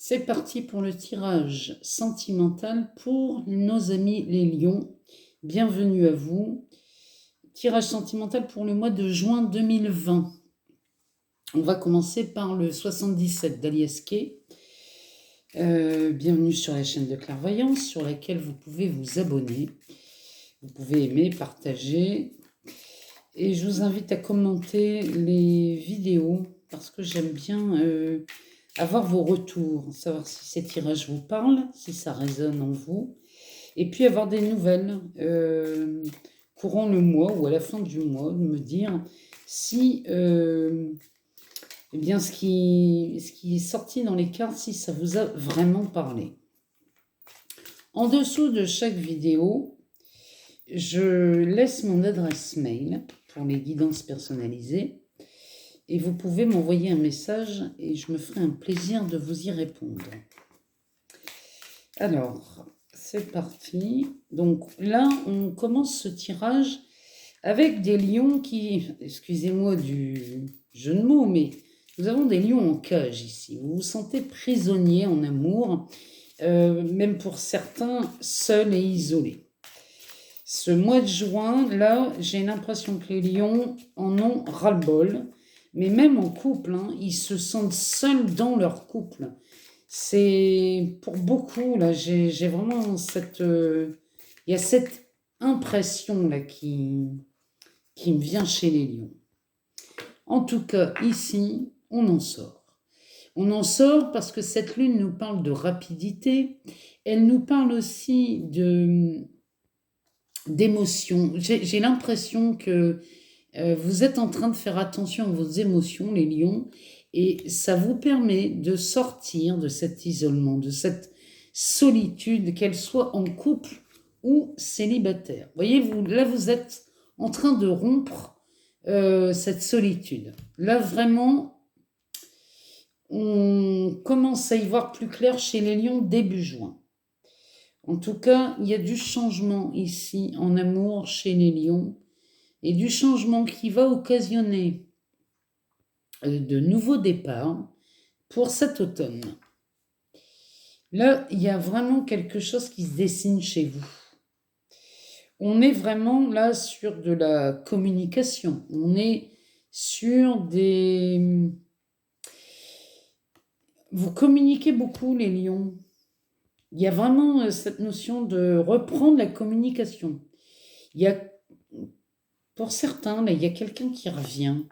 C'est parti pour le tirage sentimental pour nos amis les lions. Bienvenue à vous. Tirage sentimental pour le mois de juin 2020. On va commencer par le 77 d'Alias Kay. Bienvenue sur la chaîne de clairvoyance sur laquelle vous pouvez vous abonner. Vous pouvez aimer, partager. Et je vous invite à commenter les vidéos parce que j'aime bien avoir vos retours, savoir si ces tirages vous parlent, si ça résonne en vous. Et puis avoir des nouvelles courant le mois ou à la fin du mois, de me dire si eh bien, ce qui est sorti dans les cartes, si ça vous a vraiment parlé. En dessous de chaque vidéo, je laisse mon adresse mail pour les guidances personnalisées et vous pouvez m'envoyer un message et je me ferai un plaisir de vous y répondre. Alors, c'est parti. Donc là, on commence ce tirage avec des lions qui, excusez-moi du jeu de mots, mais nous avons des lions en cage ici. Vous vous sentez prisonnier en amour, même pour certains, seuls et isolés. Ce mois de juin, là, j'ai l'impression que les lions en ont ras-le-bol, mais même en couple, hein, ils se sentent seuls dans leur couple. C'est pour beaucoup, là, j'ai vraiment cette... Il y a cette impression, là, qui me vient chez les lions. En tout cas, ici, on en sort. On en sort parce que cette lune nous parle de rapidité, elle nous parle aussi d'émotion. J'ai l'impression que vous êtes en train de faire attention à vos émotions, les lions, et ça vous permet de sortir de cet isolement, de cette solitude, qu'elle soit en couple ou célibataire. Voyez, là, vous êtes en train de rompre cette solitude. Là, vraiment, on commence à y voir plus clair chez les lions début juin. En tout cas, il y a du changement ici en amour chez les lions et du changement qui va occasionner de nouveaux départs pour cet automne. Là, il y a vraiment quelque chose qui se dessine chez vous. On est vraiment là sur de la communication. On est sur des... Vous communiquez beaucoup, les lions. Il y a vraiment cette notion de reprendre la communication. Il y a, pour certains, là, il y a quelqu'un qui revient.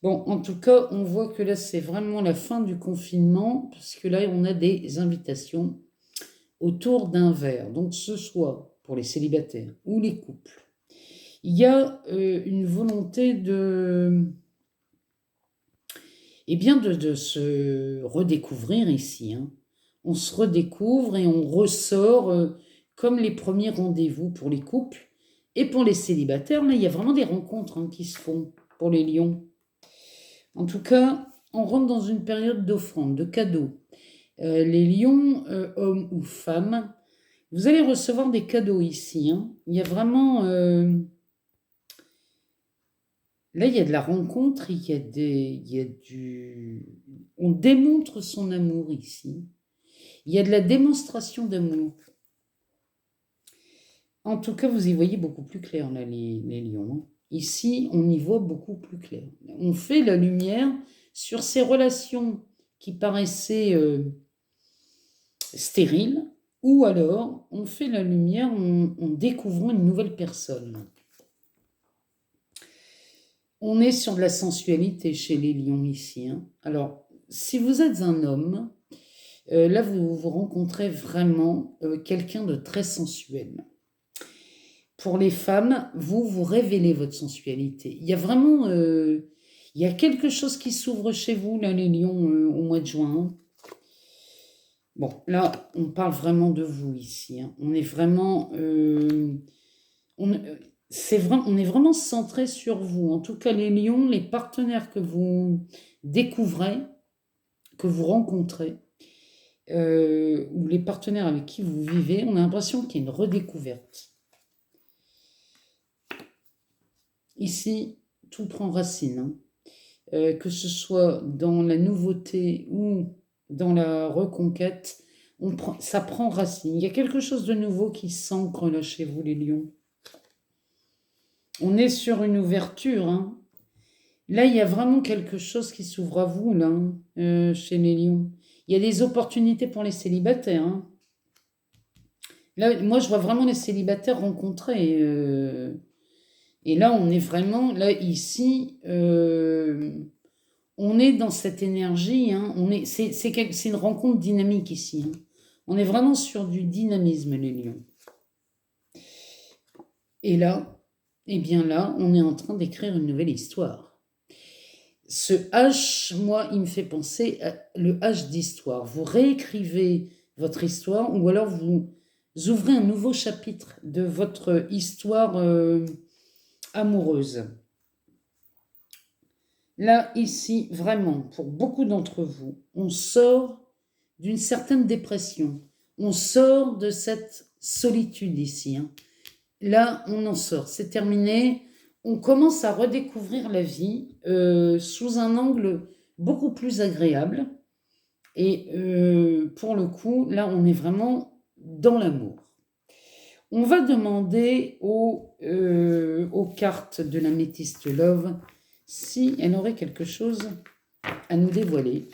Bon, en tout cas, on voit que là, c'est vraiment la fin du confinement, parce que là, on a des invitations autour d'un verre. Donc, ce soit pour les célibataires ou les couples. Il y a une volonté eh bien, de se redécouvrir ici, hein. On se redécouvre et on ressort comme les premiers rendez-vous pour les couples. Et pour les célibataires, là, il y a vraiment des rencontres, hein, qui se font pour les lions. En tout cas, on rentre dans une période d'offrande, de cadeaux. Les lions, hommes ou femmes, vous allez recevoir des cadeaux ici, hein. Il y a vraiment... Là, il y a de la rencontre, il y a du... On démontre son amour ici. Il y a de la démonstration d'amour. En tout cas, vous y voyez beaucoup plus clair, là, les lions, hein. Ici, on y voit beaucoup plus clair. On fait la lumière sur ces relations qui paraissaient stériles, ou alors on fait la lumière en découvrant une nouvelle personne. On est sur de la sensualité chez les lions ici, hein. Alors, si vous êtes un homme, là, vous rencontrez vraiment quelqu'un de très sensuel. Pour les femmes, vous révélez votre sensualité. Il y a vraiment... il y a quelque chose qui s'ouvre chez vous, là, les lions, au mois de juin. Bon, là, on parle vraiment de vous ici, hein. On est vraiment... on est vraiment centré sur vous. En tout cas, les lions, les partenaires que vous découvrez, que vous rencontrez, ou les partenaires avec qui vous vivez, on a l'impression qu'il y a une redécouverte. Ici, tout prend racine, hein. Que ce soit dans la nouveauté ou dans la reconquête. Ça prend racine. Il y a quelque chose de nouveau qui s'ancre là chez vous, les lions. On est sur une ouverture. Hein. Là, il y a vraiment quelque chose qui s'ouvre à vous, là, chez les lions. Il y a des opportunités pour les célibataires. Hein. Là, moi, je vois vraiment les célibataires rencontrés. Et là, on est vraiment, là, ici, on est dans cette énergie. Hein. C'est une rencontre dynamique ici. Hein. On est vraiment sur du dynamisme, les lions. Et là, eh bien là, on est en train d'écrire une nouvelle histoire. Ce H, moi, il me fait penser à le H d'histoire. Vous réécrivez votre histoire ou alors vous ouvrez un nouveau chapitre de votre histoire amoureuse. Là, ici, vraiment, pour beaucoup d'entre vous, on sort d'une certaine dépression. On sort de cette solitude ici. Hein. Là, on en sort. C'est terminé. On commence à redécouvrir la vie sous un angle beaucoup plus agréable. Et pour le coup, là, on est vraiment dans l'amour. On va demander aux cartes de l'améthyste Love si elle aurait quelque chose à nous dévoiler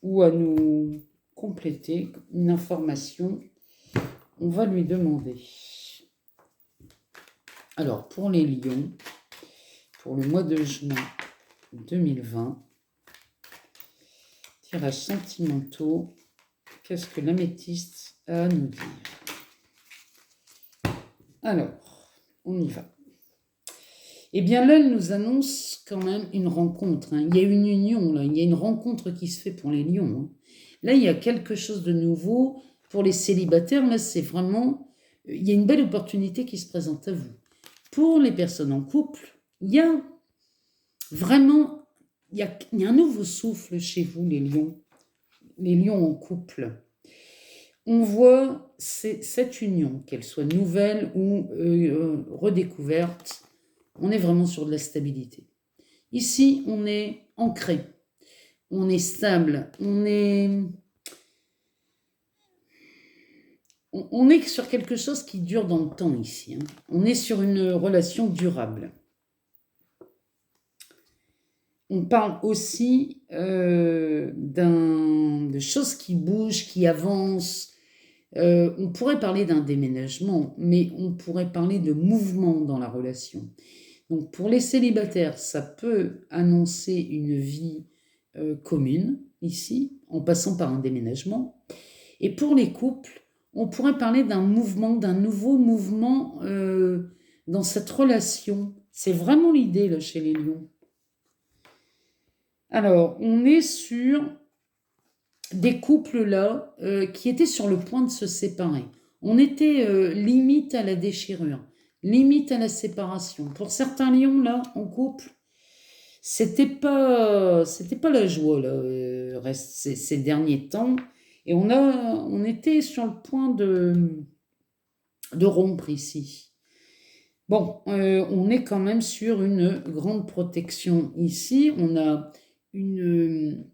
ou à nous compléter, une information. On va lui demander. Alors, pour les lions, pour le mois de juin 2020, tirage sentimentaux, qu'est-ce que l'améthyste a à nous dire? Alors, on y va. Eh bien là, elle nous annonce quand même une rencontre. Hein. Il y a une union, là. Il y a une rencontre qui se fait pour les lions. Hein. Là, il y a quelque chose de nouveau. Pour les célibataires, là, c'est vraiment... Il y a une belle opportunité qui se présente à vous. Pour les personnes en couple, il y a vraiment... Il y a un nouveau souffle chez vous, les lions en couple. On voit cette union, qu'elle soit nouvelle ou redécouverte, on est vraiment sur de la stabilité. Ici, on est ancré, on est stable, on est sur quelque chose qui dure dans le temps ici. Hein. On est sur une relation durable. On parle aussi de choses qui bougent, qui avancent. On pourrait parler d'un déménagement, mais on pourrait parler de mouvement dans la relation. Donc pour les célibataires, ça peut annoncer une vie commune ici, en passant par un déménagement. Et pour les couples, on pourrait parler d'un mouvement, d'un nouveau mouvement dans cette relation. C'est vraiment l'idée là chez les lions. Alors, on est sur des couples là qui étaient sur le point de se séparer. On était limite à la déchirure, limite à la séparation. Pour certains lions là, en couple, c'était pas la joie là, ces derniers temps. Et on était sur le point de rompre ici. Bon, on est quand même sur une grande protection ici. On a une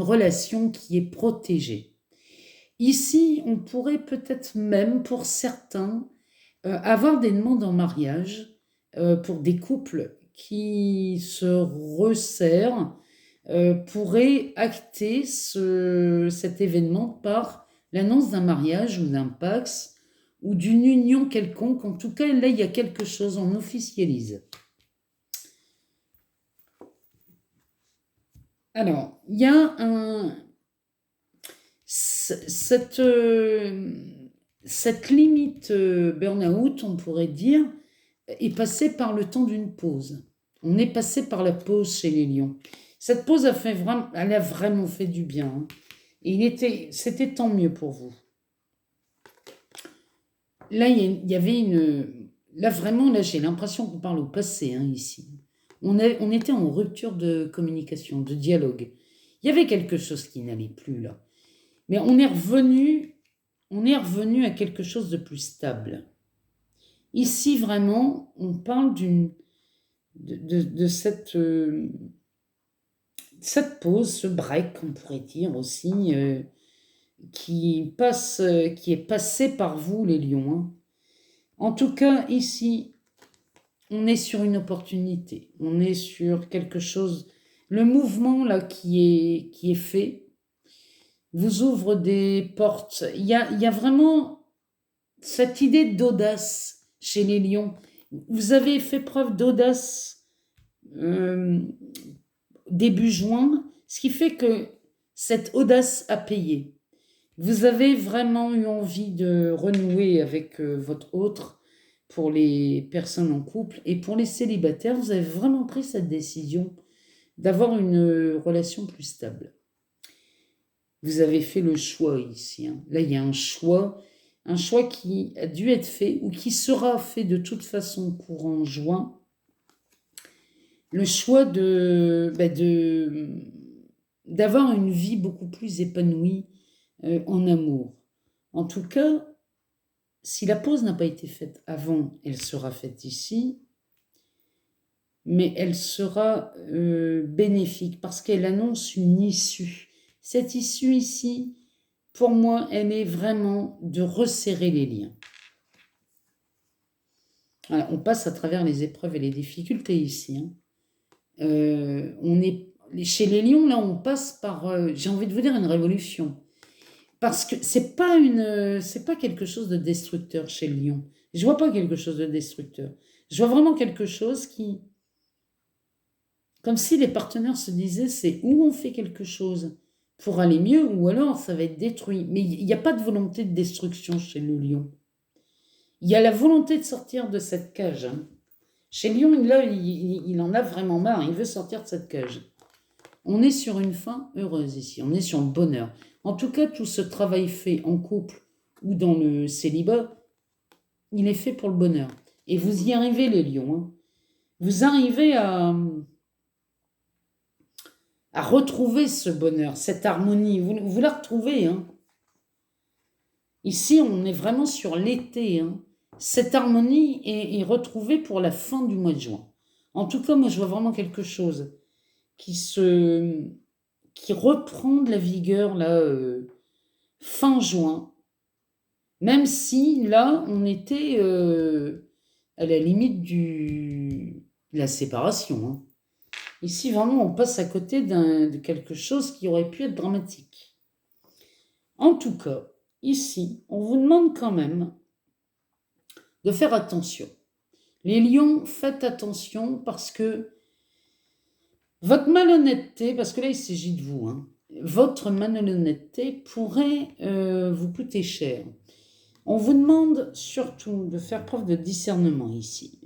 relation qui est protégée. Ici, on pourrait peut-être même, pour certains, avoir des demandes en mariage pour des couples qui se resserrent, pourraient acter cet événement par l'annonce d'un mariage ou d'un pax ou d'une union quelconque. En tout cas, là, il y a quelque chose, on officialise. Alors, il y a cette limite burn-out, on pourrait dire, est passée par le temps d'une pause. On est passé par la pause chez les lions. Cette pause elle a vraiment fait du bien. Hein. Et c'était tant mieux pour vous. Là, il y avait là, vraiment, là, j'ai l'impression qu'on parle au passé, hein, ici. On était en rupture de communication, de dialogue. Il y avait quelque chose qui n'allait plus, là. Mais on est revenu à quelque chose de plus stable. Ici, vraiment, on parle de cette cette pause, ce break, on pourrait dire aussi, qui est passé par vous, les lions, hein. En tout cas, ici, on est sur une opportunité, on est sur quelque chose. Le mouvement là qui est fait vous ouvre des portes. Il y a vraiment cette idée d'audace chez les lions. Vous avez fait preuve d'audace début juin, ce qui fait que cette audace a payé. Vous avez vraiment eu envie de renouer avec votre autre pour les personnes en couple et pour les célibataires, vous avez vraiment pris cette décision d'avoir une relation plus stable. Vous avez fait le choix ici, hein. Là, il y a un choix qui a dû être fait ou qui sera fait de toute façon courant juin. Le choix d'avoir une vie beaucoup plus épanouie en amour. En tout cas, si la pause n'a pas été faite avant, elle sera faite ici, mais elle sera bénéfique parce qu'elle annonce une issue. Cette issue ici, pour moi, elle est vraiment de resserrer les liens. Voilà, on passe à travers les épreuves et les difficultés ici, hein. Chez les lions, là, on passe par, j'ai envie de vous dire, une révolution. Parce que c'est pas quelque chose de destructeur chez le lion. Je vois pas quelque chose de destructeur. Je vois vraiment quelque chose comme si les partenaires se disaient, c'est où on fait quelque chose pour aller mieux, ou alors ça va être détruit. Mais il n'y a pas de volonté de destruction chez le lion. Il y a la volonté de sortir de cette cage, hein. Chez le lion, là, il en a vraiment marre, il veut sortir de cette cage. On est sur une fin heureuse ici, on est sur le bonheur. En tout cas, tout ce travail fait en couple ou dans le célibat, il est fait pour le bonheur. Et vous y arrivez, les lions, hein. Vous arrivez à retrouver ce bonheur, cette harmonie. Vous la retrouvez, hein. Ici, on est vraiment sur l'été, hein. Cette harmonie est retrouvée pour la fin du mois de juin. En tout cas, moi, je vois vraiment quelque chose qui reprend de la vigueur là, fin juin, même si là on était à la limite de la séparation, hein. Ici vraiment on passe à côté de quelque chose qui aurait pu être dramatique. En tout cas, ici on vous demande quand même de faire attention. Les lions, faites attention parce que votre malhonnêteté, parce que là il s'agit de vous, hein, votre malhonnêteté pourrait vous coûter cher. On vous demande surtout de faire preuve de discernement ici.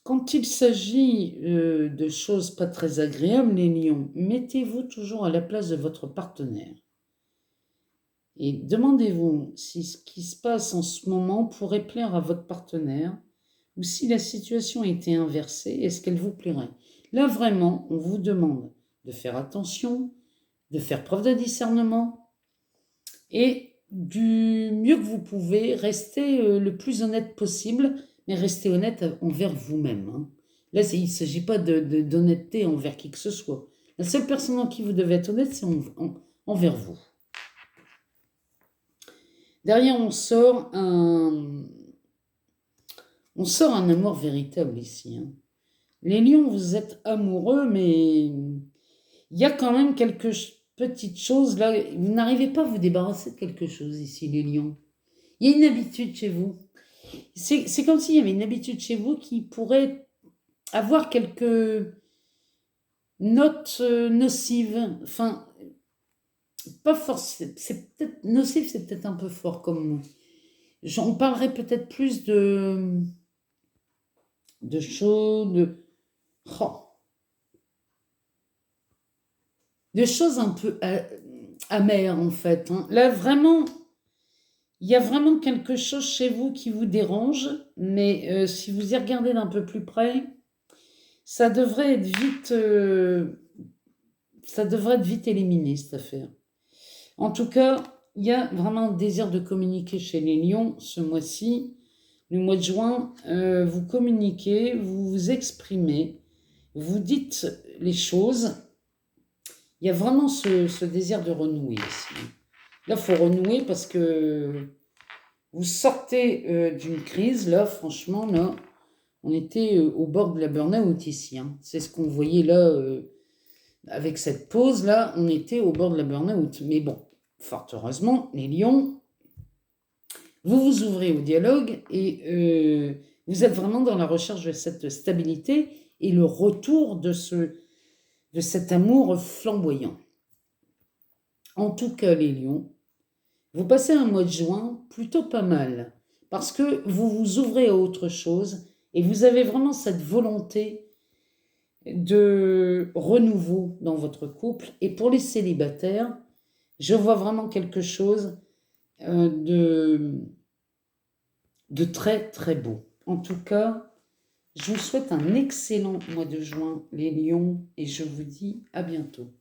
Quand il s'agit de choses pas très agréables, les lions, mettez-vous toujours à la place de votre partenaire. Et demandez-vous si ce qui se passe en ce moment pourrait plaire à votre partenaire ou si la situation était inversée, est-ce qu'elle vous plairait? Là, vraiment, on vous demande de faire attention, de faire preuve de discernement et du mieux que vous pouvez, rester le plus honnête possible, mais restez honnête envers vous-même, hein. Là, il ne s'agit pas d'honnêteté envers qui que ce soit. La seule personne en qui vous devez être honnête, c'est envers vous. Derrière, on sort un amour véritable ici, hein. Les lions, vous êtes amoureux, mais il y a quand même quelques petites choses là. Vous n'arrivez pas à vous débarrasser de quelque chose ici, les lions. Il y a une habitude chez vous. C'est comme s'il y avait une habitude chez vous qui pourrait avoir quelques notes nocives. Enfin, pas forcément. C'est peut-être nocif, c'est peut-être un peu fort comme mot. On parlerait peut-être plus de choses, de choses un peu amères en fait, hein. Là vraiment, il y a vraiment quelque chose chez vous qui vous dérange, mais si vous y regardez d'un peu plus près, ça devrait être vite éliminé cette affaire. En tout cas, il y a vraiment un désir de communiquer chez les lions ce mois-ci. Le mois de juin, vous communiquez, vous vous exprimez, vous dites les choses. Il y a vraiment ce désir de renouer ici. Là, il faut renouer parce que vous sortez d'une crise. Là, franchement, là, on était au bord de la burn-out ici. Hein. C'est ce qu'on voyait là, avec cette pause là, on était au bord de la burn-out. Mais bon, fort heureusement, les lions, vous vous ouvrez au dialogue et vous êtes vraiment dans la recherche de cette stabilité et le retour de cet amour flamboyant. En tout cas, les lions, vous passez un mois de juin plutôt pas mal parce que vous vous ouvrez à autre chose et vous avez vraiment cette volonté de renouveau dans votre couple. Et pour les célibataires, je vois vraiment quelque chose de très très beau. En tout cas, je vous souhaite un excellent mois de juin, les lions, et je vous dis à bientôt.